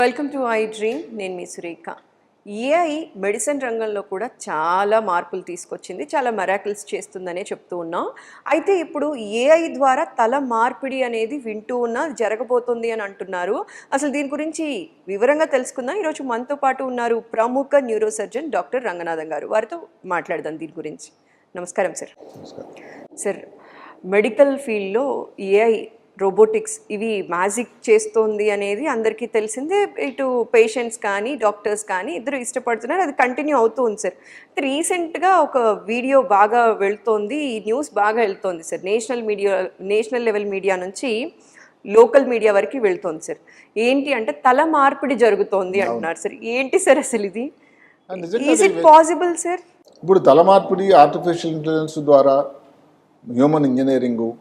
Welcome to I dream. నేను మీ Surekha. AI medicine రంగంలో కూడా చాలా మార్పులు తీసుకొచ్చింది, చాలా మెరాకిల్స్ చేస్తుందనే చెప్తూ ఉన్నాం. అయితే ఇప్పుడు ఏఐ ద్వారా తల మార్పిడి అనేది వింటూ ఉన్నా జరగబోతుంది అని అంటున్నారు. అసలు దీని గురించి వివరంగా తెలుసుకుందాం. ఈరోజు మనతో పాటు ఉన్నారు ప్రముఖ న్యూరో సర్జన్ డాక్టర్ రంగనాథన్ గారు. వారితో మాట్లాడదాం దీని గురించి. నమస్కారం సార్. సార్, మెడికల్ ఫీల్డ్లో ఏఐ, రోబోటిక్స్ ఇవి మ్యాజిక్ చేస్తోంది అనేది అందరికీ తెలిసిందే. ఇటు పేషెంట్స్ కానీ డాక్టర్స్ కానీ ఇద్దరు ఇష్టపడుతున్నారు, అది కంటిన్యూ అవుతూ ఉంది సార్. రీసెంట్గా ఒక వీడియో బాగా వెళ్తోంది, ఈ న్యూస్ బాగా వెళ్తోంది సార్. నేషనల్ లెవెల్ మీడియా నుంచి లోకల్ మీడియా వరకు వెళ్తోంది సార్. ఏంటి అంటే తల మార్పిడి జరుగుతోంది అంటున్నారు సార్. ఏంటి సార్ అసలు ఇది? Is it possible sir? ఇప్పుడు తల మార్పిడి ఆర్టిఫిషియల్ ఇంటెలిజెన్స్ ద్వారా, హ్యూమన్ ఇంజనీరింగు,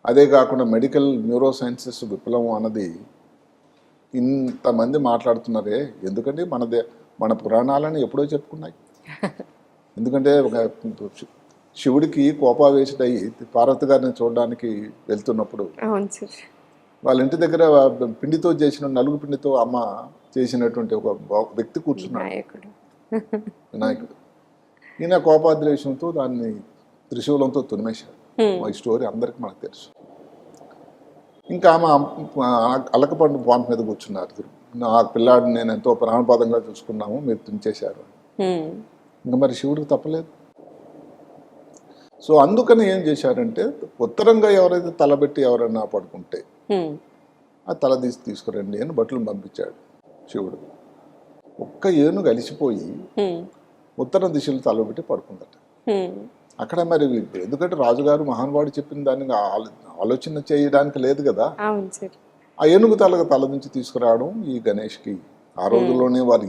అదే కాకుండా మెడికల్ న్యూరో సైన్సెస్ విప్లవం అన్నది ఇంతమంది మాట్లాడుతున్నారే. ఎందుకంటే మన పురాణాలని ఎప్పుడో చెప్పుకున్నాయి. ఎందుకంటే ఒక శివుడికి కోపావేశుడయ్యి పార్వతి గారిని చూడడానికి వెళ్తున్నప్పుడు వాళ్ళ ఇంటి దగ్గర పిండితో చేసిన నలుగు పిండితో అమ్మ చేసినటువంటి ఒక వ్యక్తి కూర్చున్నాడు, వినాయకుడు. ఈయన కోపాద్వేషంతో దాన్ని త్రిశూలంతో తునిమేశాడు. ఈ స్టోరీ అందరికి మనకు తెలుసు. ఇంకా ఆమె అలకపండు పాంప్ మీద కూర్చున్నారు. ఆ పిల్లాడిని నేను ఎంతో ప్రాణపాదంగా చూసుకున్నాము, మీరు తుంచేశారు. ఇంకా మరి శివుడికి తప్పలేదు. సో అందుకని ఏం చేశారంటే, ఉత్తరంగా ఎవరైతే తలబెట్టి ఎవరైనా పడుకుంటే ఆ తల తీసుకురండి అని భటులను పంపించాడు శివుడు. ఒక్క ఏనుగు అలిసిపోయి ఉత్తరం దిశలో తలబెట్టి పడుకుందట. అక్కడ మరి ఎందుకంటే రాజుగారు మహానుభావుడు చెప్పిన దాన్ని ఆలోచన చేయడానికి లేదు కదా. ఆ ఏనుగు తల నుంచి తీసుకురావడం ఈ గణేష్కి ఆ రోజుల్లోనే వారు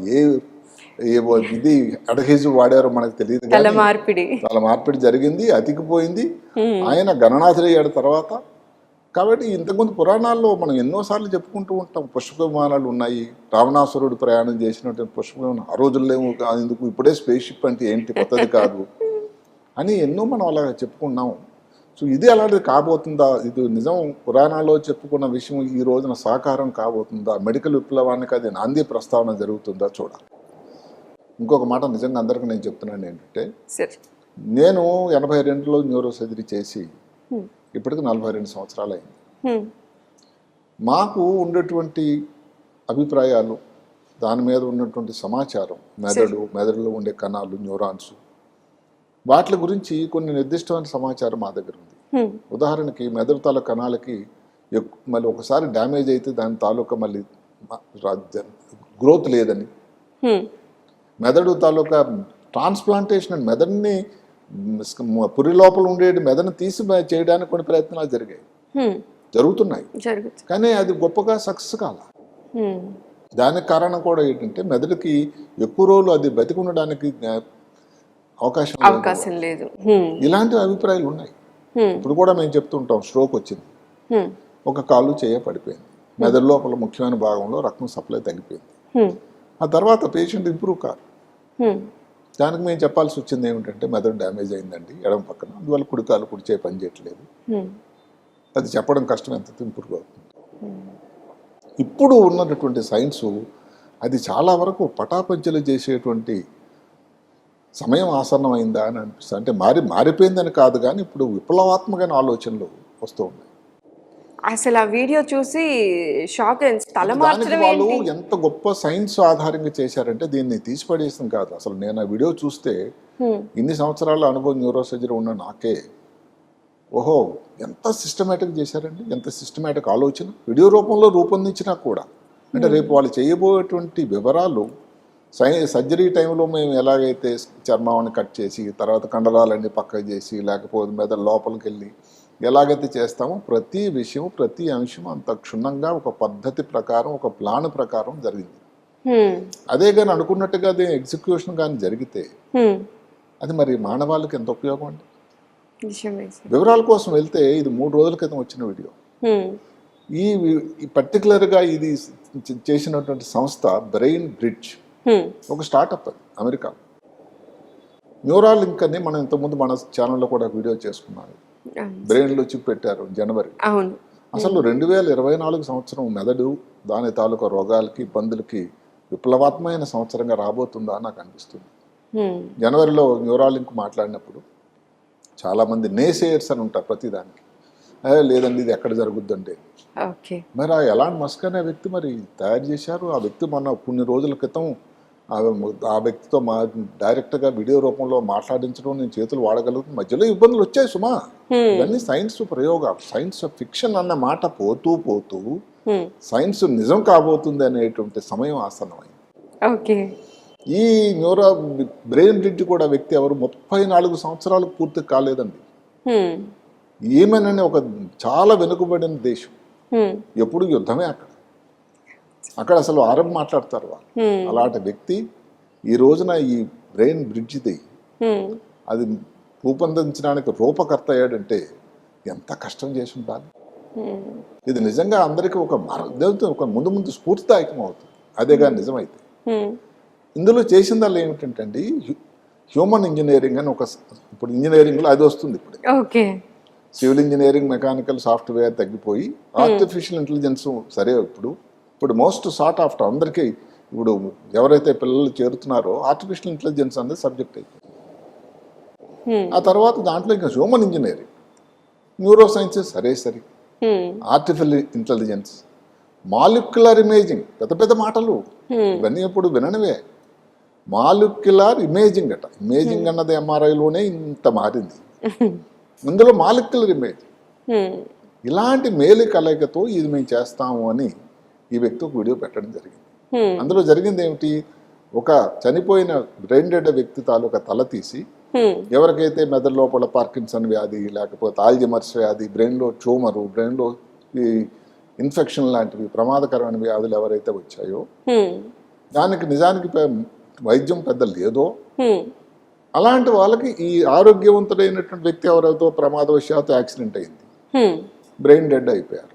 ఇది అడహేజు వాడారో మనకు తెలియదు. తల మార్పిడి జరిగింది, అతికిపోయింది. ఆయన గణనాథుడయ్యాడు తర్వాత. కాబట్టి ఇంతకుముందు పురాణాల్లో మనం ఎన్నోసార్లు చెప్పుకుంటూ ఉంటాం. పుష్పక విమానాలు ఉన్నాయి, రావణాసురుడు ప్రయాణం చేసినటువంటి పుష్పక విమానం ఆ రోజుల్లో ఎందుకు, ఇప్పుడే స్పేస్ షిప్ అంటే ఏంటి, కొత్తది కాదు అని ఎన్నో మనం అలా చెప్పుకున్నాం. సో ఇది అలాంటిది కాబోతుందా? ఇది నిజం పురాణాల్లో చెప్పుకున్న విషయం ఈ రోజున సాకారం కాబోతుందా? మెడికల్ విప్లవానికి అది నాంది ప్రస్తావన జరుగుతుందా చూడాలి. ఇంకొక మాట నిజంగా అందరికీ నేను చెప్తున్నాను ఏంటంటే, నేను 82లో న్యూరో సర్జరీ చేసి ఇప్పటికి 42 సంవత్సరాలు అయింది. మాకు ఉండేటువంటి అభిప్రాయాలు, దాని మీద ఉన్నటువంటి సమాచారం, మెదడులో ఉండే కణాలు, న్యూరాన్స్, వాటి గురించి కొన్ని నిర్దిష్టమైన సమాచారం మా దగ్గర ఉంది. ఉదాహరణకి మెదడు తాలూకా కణాలకి మళ్ళీ ఒకసారి డ్యామేజ్ అయితే దాని తాలూకా మళ్ళీ గ్రోత్ లేదని, మెదడు తాలూకా ట్రాన్స్ప్లాంటేషన్ అని మెదడుని పురి లోపల ఉండే మెదడుని తీసి చేయడానికి కొన్ని ప్రయత్నాలు జరుగుతున్నాయి. కానీ అది గొప్పగా సక్సెస్ కాల. దానికి కారణం కూడా ఏంటంటే, మెదడుకి ఎక్కువ రోజులు అది బతికి ఉండడానికి అవకాశం లేదు. ఇలాంటి అభిప్రాయాలు ఉన్నాయి. ఇప్పుడు కూడా మేము చెప్తుంటాం, స్ట్రోక్ వచ్చింది, ఒక కాలు చేయ పడిపోయింది, మెదడు లోపల ముఖ్యమైన భాగంలో రక్తం సప్లై తగ్గిపోయింది. ఆ తర్వాత పేషెంట్ ఇంప్రూవ్ కారు. దానికి మేము చెప్పాల్సి వచ్చింది ఏమిటంటే, మెదడు డ్యామేజ్ అయిందండి ఎడమ పక్కన, అందువల్ల కుడికాలు కుడిచే పని చేయట్లేదు. అది చెప్పడం కష్టం, ఎంత ఇంప్రూవ్ అవుతుంది. ఇప్పుడు ఉన్నటువంటి సైన్సు అది చాలా వరకు పటాపంచలు చేసేటువంటి సమయం ఆసన్నమైందా అని అనిపిస్తుంది. అంటే మారిపోయిందని కాదు, కానీ ఇప్పుడు విప్లవాత్మకమైన ఆలోచనలు వస్తూ ఉన్నాయి. అసలు ఆ వీడియో చూసి షాక్. వాళ్ళు ఎంత గొప్ప సైన్స్ ఆధారంగా చేశారంటే దీన్ని తీసిపడేస్తాం కాదు. అసలు నేను ఆ వీడియో చూస్తే ఇన్ని సంవత్సరాల అనుభవం న్యూరో సర్జరీ ఉన్న నాకే, ఓహో ఎంత సిస్టమేటిక్ చేశారండి, ఎంత సిస్టమేటిక్ ఆలోచన వీడియో రూపంలో రూపొందించినా కూడా. అంటే రేపు వాళ్ళు చేయబోయేటువంటి వివరాలు సర్జరీ టైంలో మేము ఎలాగైతే చర్మాన్ని కట్ చేసి తర్వాత కండరాలన్నీ పక్కకు చేసి, లేకపోతే మెదడు లోపలికి వెళ్ళి ఎలాగైతే చేస్తామో ప్రతి విషయం, ప్రతి అంశం అంత క్షుణ్ణంగా ఒక పద్ధతి ప్రకారం, ఒక ప్లాన్ ప్రకారం జరిగింది. అదే కానీ అనుకున్నట్టుగా అది ఎగ్జిక్యూషన్ కానీ జరిగితే అది మరి మానవాళికి ఎంత ఉపయోగం అండి. వివరాల కోసం వెళ్తే ఇది 3 రోజుల క్రితం వచ్చిన వీడియో. ఈ పర్టికులర్గా ఇది చేసినటువంటి సంస్థ బ్రెయిన్ బ్రిడ్జ్, ఒక స్టార్టప్, అది అమెరికా. న్యూరాల్ లింక్ అని మనం ఇంతకుముందు మన ఛానల్లో కూడా వీడియో చేసుకున్నాను. బ్రెయిన్లో చిప్ పెట్టారు జనవరి. అసలు 2024 సంవత్సరం మెదడు దాని తాలూకా రోగాలకి ఇబ్బందులకి విప్లవాత్మకమైన సంవత్సరంగా రాబోతుందా నాకు అనిపిస్తుంది. జనవరిలో న్యూరాలింక్ మాట్లాడినప్పుడు చాలామంది నేసేయర్స్ అని ఉంటారు ప్రతిదానికి. లేదండి ఇది ఎక్కడ జరుగుద్దండి. ఓకే. మరి ఆ ఎలాన్ మస్క్ అనే వ్యక్తి మరి తయారు చేశారు. ఆ వ్యక్తి మొన్న కొన్ని రోజుల క్రితం ఆ వ్యక్తితో డైరెక్ట్గా వీడియో రూపంలో మాట్లాడించడం, నేను చేతులు వాడగలుగుతుంది. మధ్యలో ఇబ్బందులు వచ్చాయి సుమా. ఇవన్నీ సైన్స్ ప్రయోగాలు. సైన్స్ ఫిక్షన్ అన్న మాట పోతూ పోతూ సైన్స్ నిజం కాబోతుంది అనేటువంటి సమయం ఆసన్నమైంది. ఓకే. ఈ బ్రెయిన్ బ్రిడ్జ్ కూడా వ్యక్తి ఎవరు 34 సంవత్సరాలకు పూర్తి కాలేదండి. ఏమేనని ఒక చాలా వెనుకబడిన దేశం. ఎప్పుడు యుద్ధమే అక్కడ అసలు ఆరంభ మాట్లాడతారు వాళ్ళు. అలాంటి వ్యక్తి ఈ రోజున ఈ బ్రెయిన్ బ్రిడ్జ్ది అది రూపొందించడానికి రూపకర్త అయ్యాడంటే ఎంత కష్టం చేసి ఉండాలి. ఇది నిజంగా అందరికీ ఒక ముందు ముందు స్ఫూర్తిదాయకం అవుతుంది. అదేగా నిజమైతే. ఇందులో చేసిందల్లా ఏమిటంటే అండి, హ్యూమన్ ఇంజనీరింగ్ అని ఇప్పుడు ఇంజనీరింగ్లో అది వస్తుంది. ఇప్పుడు సివిల్ ఇంజనీరింగ్, మెకానికల్, సాఫ్ట్వేర్ తగ్గిపోయి ఆర్టిఫిషియల్ ఇంటెలిజెన్స్ సరే ఇప్పుడు మోస్ట్ సార్ట్ ఆఫ్టర్ అందరికీ ఇప్పుడు ఎవరైతే పిల్లలు చేరుతున్నారో ఆర్టిఫిషియల్ ఇంటెలిజెన్స్ అనేది సబ్జెక్ట్ అయిపోయింది. ఆ తర్వాత దాంట్లో ఇంకా హ్యూమన్ ఇంజనీరింగ్, న్యూరో సైన్సెస్ సరే ఆర్టిఫిషియల్ ఇంటెలిజెన్స్, మాలిక్యులర్ ఇమేజింగ్, పెద్ద పెద్ద మాటలు ఇవన్నీ ఇప్పుడు విననివే. మాలిక్యులర్ ఇమేజింగ్ ఇమేజింగ్ అన్నది ఎంఆర్ఐలోనే ఇంత మారింది. ఇందులో మాలిక్యులర్ ఇమేజింగ్, ఇలాంటి మేలు కలయికతో ఇది మేము చేస్తాము అని ఈ వ్యక్తి ఒక వీడియో పెట్టడం జరిగింది. అందులో జరిగింది ఏమిటి, ఒక చనిపోయిన బ్రెయిన్ డెడ్ వ్యక్తి తాలూకా తల తీసి ఎవరికైతే మెదడు లోపల పార్కిన్సన్ వ్యాధి, లేకపోతే ఆల్జీమర్స్ వ్యాధి, బ్రెయిన్లో ట్యూమరు, బ్రెయిన్లో ఈ ఇన్ఫెక్షన్ లాంటివి ప్రమాదకరమైన వ్యాధులు ఎవరైతే వచ్చాయో దానికి నిజానికి వైద్యం పెద్ద లేదో అలాంటి వాళ్ళకి ఈ ఆరోగ్యవంతుడైనటువంటి వ్యక్తి ఎవరైతే ప్రమాదవశాత్తు యాక్సిడెంట్ అయింది, బ్రెయిన్ డెడ్ అయిపోయారు,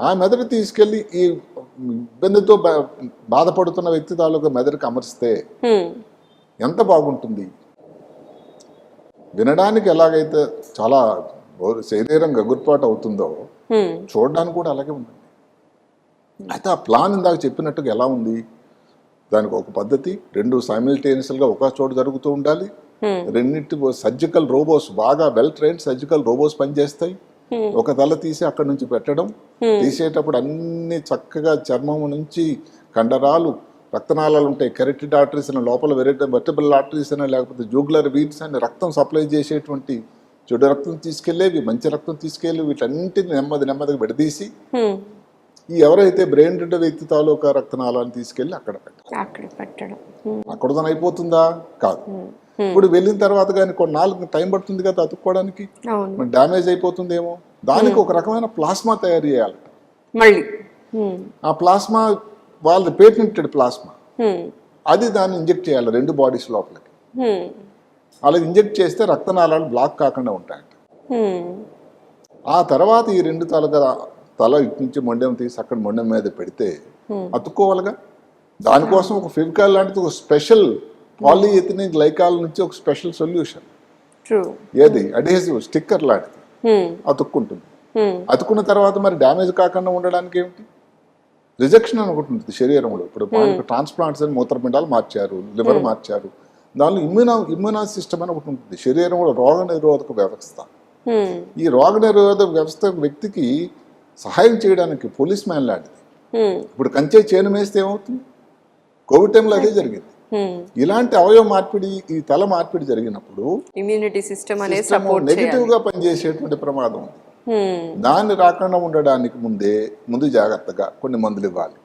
ఆ మెదడు తీసుకెళ్లి ఈ ఇబ్బందితో బాధపడుతున్న వ్యక్తి తాలూకా మెదడుకి అమర్స్తే ఎంత బాగుంటుంది. వినడానికి ఎలాగైతే చాలా శరీరం గగుర్పాటు అవుతుందో చూడడానికి కూడా అలాగే ఉంటుంది. అయితే ఆ ప్లాన్ ఇందాక చెప్పినట్టుగా ఎలా ఉంది, దానికి ఒక పద్ధతి, రెండు సైమిల్టేనియస్గా ఒక చోట జరుగుతూ ఉండాలి. రెండింటి సర్జికల్ రోబోస్, బాగా వెల్ ట్రైన్డ్ సర్జికల్ రోబోస్ పనిచేస్తాయి. ఒక తల తీసి అక్కడి నుంచి పెట్టడం, తీసేటప్పుడు అన్ని చక్కగా చర్మం నుంచి కండరాలు, రక్తనాళాలు ఉంటాయి, కెరటిడ్ ఆర్టరీస్ అని, లోపల వెర్టిబుల్ ఆర్టరీస్ అని, లేకపోతే జూగులర్ వీన్స్ అని రక్తం సప్లై చేసేటువంటి చెడు రక్తం తీసుకెళ్లేవి, మంచి రక్తం తీసుకెళ్ళి వీటన్నింటిని నెమ్మదిగా విడదీసి ఈ ఎవరైతే బ్రెయిన్ డెడ్ వ్యక్తి తాలూకా రక్తనాళాన్ని తీసుకెళ్లి అక్కడ పెట్టడం. అక్కడతో అయిపోతుందా? కాదు. ఇప్పుడు వెళ్ళిన తర్వాత కానీ కొన్ని నాలుగు టైం పడుతుంది కదా అతుక్కోవడానికి, డ్యామేజ్ అయిపోతుందేమో. దానికి ఒక రకమైన ప్లాస్మా తయారు చేయాలట మళ్ళీ. ఆ ప్లాస్మా వాళ్ళది పేటెంటెడ్ ప్లాస్మా, అది దాన్ని ఇంజెక్ట్ చేయాలి రెండు బాడీస్ లోపలికి. అలా ఇంజెక్ట్ చేస్తే రక్తనాళాలు బ్లాక్ కాకుండా ఉంటాయట. ఆ తర్వాత ఈ రెండు తల ఇటు నుంచి మొండెం తీసి అక్కడ మొండెం మీద పెడితే అతుక్కోవాలిగా. దానికోసం ఒక ఫెవికాల్ లాంటిది, ఒక స్పెషల్ పాలిఎథిలిన్ గ్లైకాల్ నుంచి ఒక స్పెషల్ సొల్యూషన్, ఏది అడ్హెసివ్ స్టిక్కర్ లాంటిది అతుక్కుంటుంది. అతుక్కున్న తర్వాత మరి డ్యామేజ్ కాకుండా ఉండడానికి ఏమిటి, రిజెక్షన్ అని ఒకటి ఉంటుంది శరీరంలో. ఇప్పుడు ట్రాన్స్ప్లాంట్స్ అని మూత్రపిండాలు మార్చారు, లివర్ మార్చారు, దానిలో ఇమ్యూనా సిస్టమ్ అని ఒకటి ఉంటుంది శరీరంలో, రోగ నిరోధక వ్యవస్థ. ఈ రోగ నిరోధక వ్యవస్థ వ్యక్తికి సహాయం చేయడానికి పోలీస్ మ్యాన్ లాంటిది. ఇప్పుడు కంచే చేను వేస్తే ఏమవుతుంది, కోవిడ్ టైంలో అదే జరిగింది. ఇలాంటి అవయవ మార్పిడి, ఈ తల మార్పిడి జరిగినప్పుడు ఇమ్యూనిటీ సిస్టమ్ నెగిటివ్ గా పనిచేసేటువంటి ప్రమాదం ఉంది. దాన్ని రాకుండా ఉండడానికి ముందు జాగ్రత్తగా కొన్ని మందులు ఇవ్వాలి.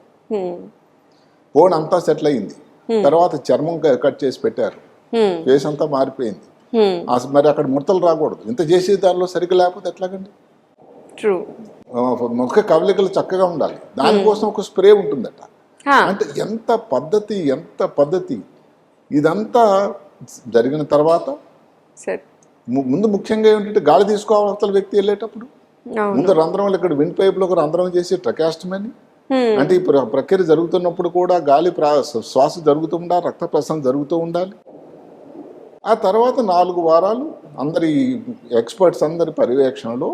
ఫోన్ అంతా సెటిల్ అయింది, తర్వాత చర్మం కట్ చేసి పెట్టారు, ఫేస్ అంతా మారిపోయింది, మరి అక్కడ ముడతలు రాకూడదు. ఇంత చేసే దానిలో సరిగ్గా లేకపోతే ఎట్లాగండి. ముఖ కవలికలు చక్కగా ఉండాలి, దానికోసం ఒక స్ప్రే ఉంటుందట. అంటే ఎంత పద్ధతి. ఇదంతా జరిగిన తర్వాత ముందు ముఖ్యంగా ఏంటంటే గాలి తీసుకోవాలి వ్యక్తి వెళ్ళేటప్పుడు ముందు రంధ్రం, ఇక్కడ విండ్ పైప్ లో ఒక రంధ్రం చేసి ట్రకాస్టమీ, అంటే ఈ ప్రక్రియ జరుగుతున్నప్పుడు కూడా గాలి శ్వాస జరుగుతూ ఉండాలి, రక్త ప్రసరణ జరుగుతూ ఉండాలి. ఆ తర్వాత 4 వారాలు అందరి ఎక్స్పర్ట్స్ అందరి పర్యవేక్షణలో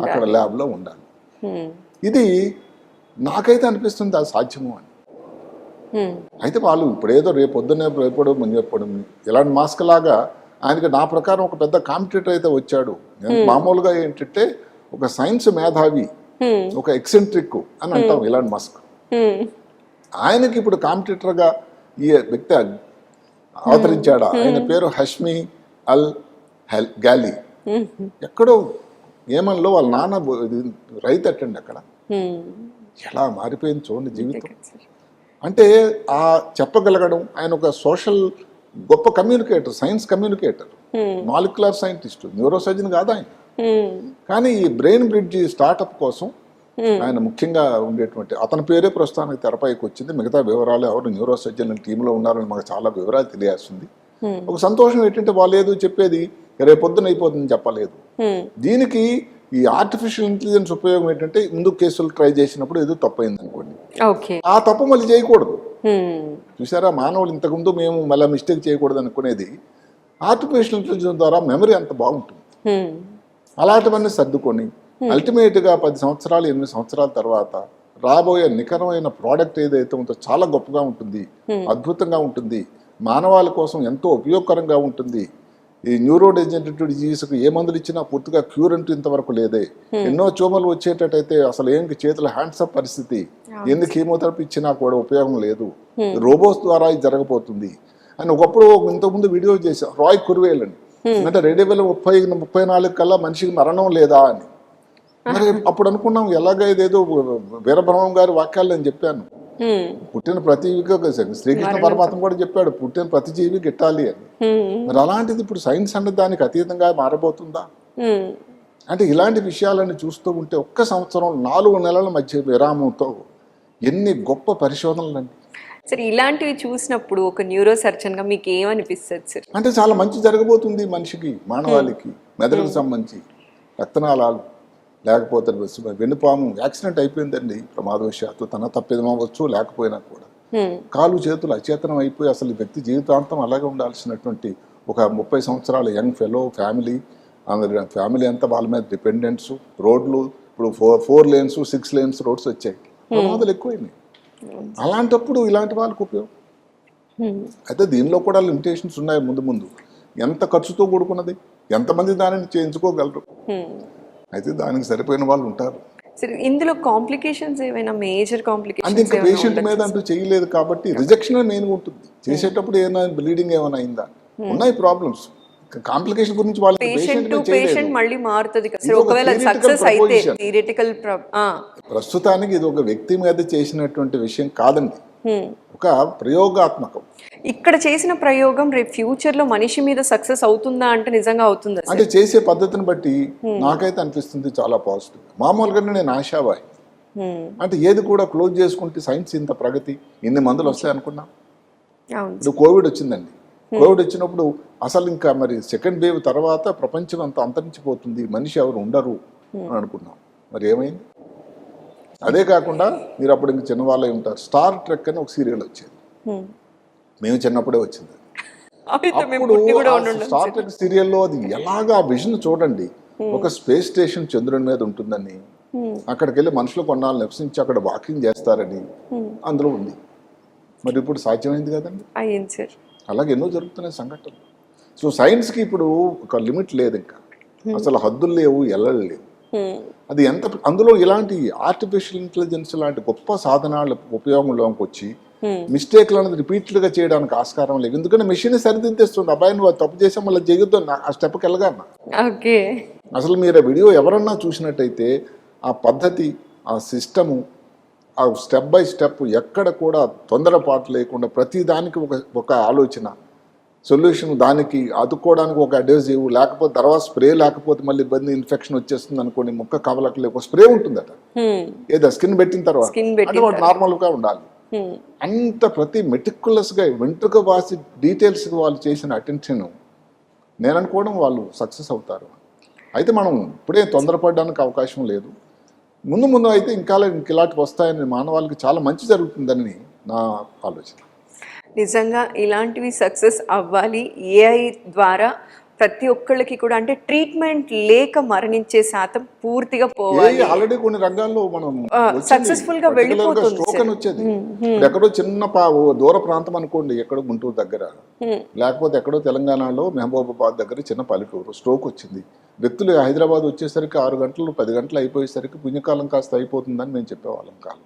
అక్కడ ల్యాబ్లో ఉండాలి. ఇది నాకైతే అనిపిస్తుంది అది సాధ్యము అని. అయితే వాళ్ళు ఇప్పుడేదో రేపొద్దునే రేపడు ఇలాంటి మాస్క్ లాగా ఆయనకి నా ప్రకారం ఒక పెద్ద కాంపిటేటర్ అయితే వచ్చాడు. మామూలుగా ఏంటంటే ఒక సైన్స్ మేధావి, ఒక ఎక్సెంట్రిక్ అని అంటాం ఇలాంటి మస్క్. ఆయనకి ఇప్పుడు కాంపిటేటర్గా ఈ వ్యక్తి అవతరించాడా. ఆయన పేరు హష్మి అల్ గాలి. ఎక్కడో ఏమన్లో వాళ్ళ నాన్న రైతు అట్టండి అక్కడ. ఎలా మారిపోయింది చూడండి జీవితం. అంటే ఆ చెప్పగలగడం, ఆయన ఒక సోషల్ గొప్ప communicator, science communicator, molecular scientist, neuro surgeon కాదు ఆయన. కానీ ఈ బ్రెయిన్ బ్రిడ్జ్ స్టార్టప్ కోసం ఆయన ముఖ్యంగా ఉండేటువంటి అతని పేరే ప్రస్తుతానికి తెరపైకి వచ్చింది. మిగతా వివరాలు ఎవరు న్యూరో సర్జన్ టీంలో ఉన్నారని మాకు చాలా వివరాలు తెలియాల్సింది. ఒక సంతోషం ఏంటంటే వాళ్ళు ఏదో చెప్పేది రేపొద్దున అయిపోతుందని చెప్పలేదు. దీనికి ఈ ఆర్టిఫిషియల్ ఇంటెలిజెన్స్ ఉపయోగం ఏంటంటే ముందు కేసులు ట్రై చేసినప్పుడు ఏదో తప్పు అయింది అనుకోండి, ఆ తప్పు మళ్ళీ చేయకూడదు. చూసారా, మానవులు ఇంతకుముందు మేము మళ్ళీ మిస్టేక్ చేయకూడదు అనుకునేది ఆర్టిఫిషియల్ ఇంటెలిజెన్స్ ద్వారా మెమరీ అంత బాగుంటుంది. అలాంటివన్నీ సర్దుకొని అల్టిమేట్గా 10 సంవత్సరాలు 8 సంవత్సరాల తర్వాత రాబోయే నికరమైన ప్రోడక్ట్ ఏదైతే ఉందో చాలా గొప్పగా ఉంటుంది, అద్భుతంగా ఉంటుంది, మానవాళి కోసం ఎంతో ఉపయోగకరంగా ఉంటుంది. ఈ న్యూరో డెజనరేటివ్ డిజీజ్కి ఏ మందులు ఇచ్చినా పూర్తిగా క్యూర్ అంటూ ఇంతవరకు లేదే. ఎన్నో చోమలు వచ్చేటట్టయితే అసలు ఏంటి చేతుల హ్యాండ్సప్ పరిస్థితి, ఎన్ని కీమోథెరపీ ఇచ్చినా కూడా ఉపయోగం లేదు, రోబోస్ ద్వారా ఇది జరగబోతుంది అని ఒకప్పుడు ఇంతకుముందు వీడియో చేశాం. రాయ్ కుర్వేల్ అని, అంటే 2034 కల్లా మనిషికి మరణం లేదా అని. మరి అప్పుడు అనుకున్నాం ఎలాగ ఇదేదో వీరబ్రహ్మం గారి వాక్యాలు నేను చెప్పాను, పుట్టిన ప్రతి శ్రీకృష్ణ పరమాత్మ కూడా చెప్పాడు పుట్టిన ప్రతి జీవి గిట్టాలి అని. మరి అలాంటిది ఇప్పుడు సైన్స్ అన్నది దానికి అతీతంగా మారబోతుందా అంటే ఇలాంటి విషయాలను చూస్తూ ఉంటే ఒక్క సంవత్సరం 4 నెలల మధ్య విరామంతో ఎన్ని గొప్ప పరిశోధనలు అండి. సార్ ఇలాంటివి చూసినప్పుడు ఒక న్యూరో సర్జన్ గా మీకు ఏమనిపిస్తుంది సార్? అంటే చాలా మంచి జరగబోతుంది మనిషికి, మానవాళికి, మెదడుకు సంబంధించి రక్తనాళాలు లేకపోతే వెన్నుపాము యాక్సిడెంట్ అయిపోయిందండి ప్రమాదవశాత్తు, తన తప్పిదమవచ్చు లేకపోయినా కూడా కాలు చేతులు అచేతనం అయిపోయి అసలు వ్యక్తి జీవితాంతం అలాగే ఉండాల్సినటువంటి ఒక 30 సంవత్సరాల యంగ్ ఫెలో ఫ్యామిలీ అంతా వాళ్ళ మీద డిపెండెంట్స్, రోడ్లు ఇప్పుడు 4 lanes 6 lanes రోడ్స్ వచ్చాయి, ప్రమాదాలు ఎక్కువైనాయి. అలాంటప్పుడు ఇలాంటి వాళ్ళకు ఉపయోగం. అయితే దీనిలో కూడా లిమిటేషన్స్ ఉన్నాయి. ముందు ఎంత ఖర్చుతో కూడుకున్నది, ఎంతమంది దానిని చేయించుకోగలరు, అయితే దానికి సరిపోయిన వాళ్ళు ఉంటారు. ఇందులో కాంప్లికేషన్స్ ఏమైనా మేజర్ కాంప్లికేషన్స్ అంటే ఇంకా పేషెంట్ మీద అంటూ చేయలేదు కాబట్టి రిజెక్షన్ మెయిన్ ఉంటుంది. చేసేటప్పుడు ఏమైనా బ్లీడింగ్ ఏమైనా అయిందా, ఉన్నాయి ప్రాబ్లమ్స్. కాంప్లికేషన్ గురించి వాళ్ళు పేషెంట్ మళ్ళీ మారుతుంది కదా ఒకవేళ సక్సెస్ అయితే థియరిటికల్. ప్రస్తుతానికి ఇది ఒక వ్యక్తి మీద చేసినటువంటి విషయం కాదండి, ఒక ప్రయోగాత్మకం. ఇక్కడ చేసిన ప్రయోగం రేపు ఫ్యూచర్ లో మనిషి మీద సక్సెస్ అవుతుందా అంటే నిజంగా అవుతుందా? అంటే చేసే పద్ధతిని బట్టి నాకైతే అనిపిస్తుంది చాలా పాజిటివ్. మామూలుగానే నేను ఆశావాయి, అంటే ఏది కూడా క్లోజ్ చేసుకుంటే సైన్స్ ఇంత ప్రగతి ఇన్ని మందులు వస్తాయి అనుకున్నా. ఇప్పుడు కోవిడ్ వచ్చిందండి, కోవిడ్ వచ్చినప్పుడు అసలు ఇంకా మరి సెకండ్ వేవ్ తర్వాత ప్రపంచం అంతా అంతరించిపోతుంది, మనిషి ఎవరు ఉండరు అని అనుకున్నాం. మరి ఏమైంది? అదే కాకుండా మీరు అప్పుడు ఇంక చిన్నవాళ్ళే ఉంటారు, స్టార్ ట్రెక్ అని ఒక సీరియల్ వచ్చేది, మేము చిన్నప్పుడే వచ్చింది. అప్పుడు స్టార్ ట్రెక్ సీరియల్లో అది ఎలాగా విజన్ చూడండి, ఒక స్పేస్ స్టేషన్ చంద్రుని మీద ఉంటుందని, అక్కడికి వెళ్ళి మనుషులు కొన్నాళ్ళు నివసించి అక్కడ వాకింగ్ చేస్తారని అందులో ఉంది. మరి ఇప్పుడు సాధ్యమైంది కదండి. అలాగే ఎన్నో జరుగుతున్నాయి సంఘటనలు. సో సైన్స్కి ఇప్పుడు ఒక లిమిట్ లేదు, ఇంకా అసలు హద్దులు లేవు, ఎల్లలు లేవు. అది ఎంత అందులో ఇలాంటి ఆర్టిఫిషియల్ ఇంటెలిజెన్స్ లాంటి గొప్ప సాధనాల ఉపయోగంలోకి వచ్చి మిస్టేక్లు అనేది రిపీటెడ్గా చేయడానికి ఆస్కారం లేదు. ఎందుకంటే మెషిన్ సరిదిద్దేస్తుంది, అబ్బాయి నువ్వు తప్పు చేసాం మళ్ళీ చేయొద్దు ఆ స్టెప్కి వెళ్ళగలనా. అసలు మీరు ఆ వీడియో ఎవరన్నా చూసినట్టయితే ఆ పద్ధతి, ఆ సిస్టము, ఆ స్టెప్ బై స్టెప్ ఎక్కడ కూడా తొందరపాటు లేకుండా ప్రతి దానికి ఒక ఆలోచన, సొల్యూషన్, దానికి అతుక్కోవడానికి ఒక అడ్వైజివ్, లేకపోతే తర్వాత స్ప్రే లేకపోతే మళ్ళీ ఇబ్బంది, ఇన్ఫెక్షన్ వచ్చేస్తుంది అనుకోండి, ముక్క కవలకి ఒక స్ప్రే ఉంటుందట, ఏదో స్కిన్ పెట్టిన తర్వాత అంటే నార్మల్గా ఉండాలి. అంత ప్రతి మెటిక్యులస్గా వెంట్రుక వాసి డీటెయిల్స్కి వాళ్ళు చేసిన అటెన్షన్ నేను అనుకోవడం వాళ్ళు సక్సెస్ అవుతారు. అయితే మనం ఇప్పుడే తొందరపడడానికి అవకాశం లేదు. ముందు అయితే ఇంకా ఇలాంటివి వస్తాయని మానవాళికి చాలా మంచి జరుగుతుందని నా ఆలోచన. నిజంగా ఇలాంటివి సక్సెస్ అవ్వాలి, ఏఐ ద్వారా ప్రతి ఒక్కళ్ళకి కూడా అంటే ట్రీట్మెంట్ లేక మరణించే శాతం పూర్తిగా పోవాలి. ఆల్రెడీ కొన్ని రంగాల్లో మనం సక్సెస్ఫుల్ గా వెళ్ళిపోతుంది స్ట్రోక్ అని వచ్చేది. ఇప్పుడు ఎక్కడో చిన్న దూర ప్రాంతం అనుకోండి, ఎక్కడో గుంటూరు దగ్గర, లేకపోతే ఎక్కడో తెలంగాణలో మహబూబాబాద్ దగ్గర చిన్న పల్లెటూరు, స్ట్రోక్ వచ్చింది. వ్యక్తులు హైదరాబాద్ వచ్చేసరికి 6 గంటలు 10 గంటలు అయిపోయేసరికి పుణ్యకాలం కాస్త అయిపోతుందని మేము చెప్పేవాళ్ళం కాదు.